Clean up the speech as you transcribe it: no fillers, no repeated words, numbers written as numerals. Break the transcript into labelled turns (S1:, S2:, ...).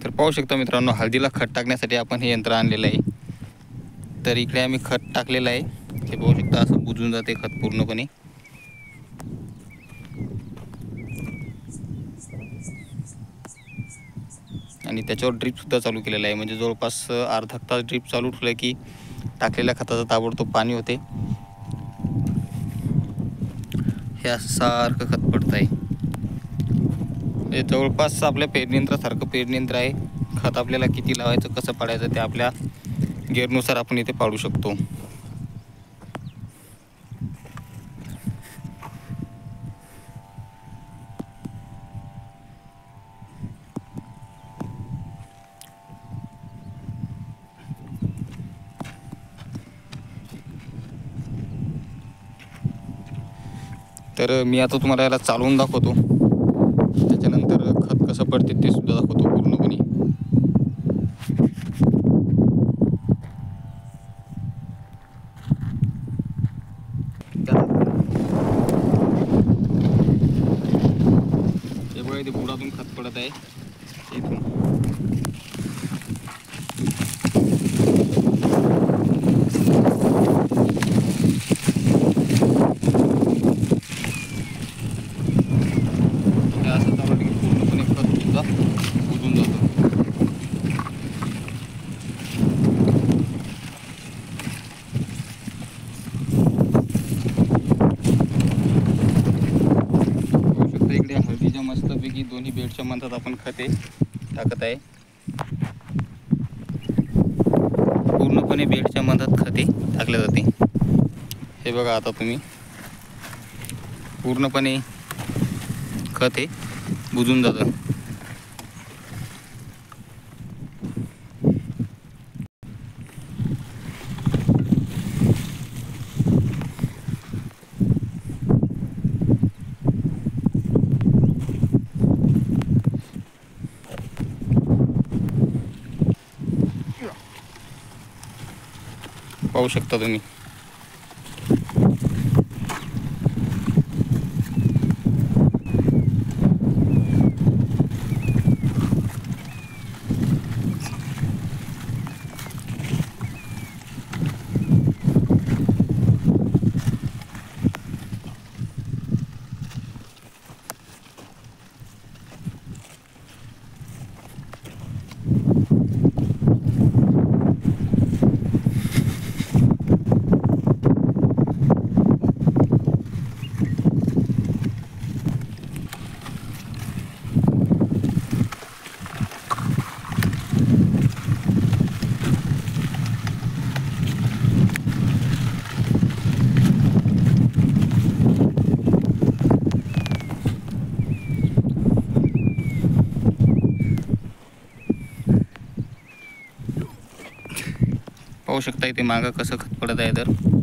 S1: तर पाहू शकता मित्रांनो, हळदीला खत टाकण्यासाठी आपण हे यंत्र आणलेलं आहे. तर इकडे आम्ही खत टाकलेलं आहे. हे पाहू शकता, असं बुजून जाते खत पूर्णपणे. आणि त्याच्यावर ड्रीपसुद्धा चालू केलेला आहे. म्हणजे जवळपास अर्धा तास ड्रीप चालू ठेवलं की टाकलेल्या खताचं ताबडतोब पाणी होते. हे असं सारखं खत पडत आहे. हे जवळपास आपल्या पेरणीयंत्रासारखं पेरणीयंत्र आहे. खत आपल्याला किती लावायचं, कसं पाडायचं ते आपल्या गिअरनुसार आपण इथे पाडू शकतो. तर मी आता तुम्हाला याला चालवून दाखवतो. त्याच्यानंतर खत कसं पडते ते सुद्धा दाखवतो पूर्णपणे. हे बघा, इथे बुडातून खत पडत आहे इथून. असं चालू की पूर्णपणे खत सुद्धा बुजून जातं. इकडे हळदीच्या मस्तपैकी दोन्ही बेडच्या मधात आपण खते टाकत आहे. पूर्णपणे बेडच्या मधात खते टाकले जाते. हे बघा, आता तुम्ही पूर्णपणे खत हे बुजून जातं. पाहू शकता तुम्ही. पाहू शकता इथे मागं कसं खत पडत आहे. तर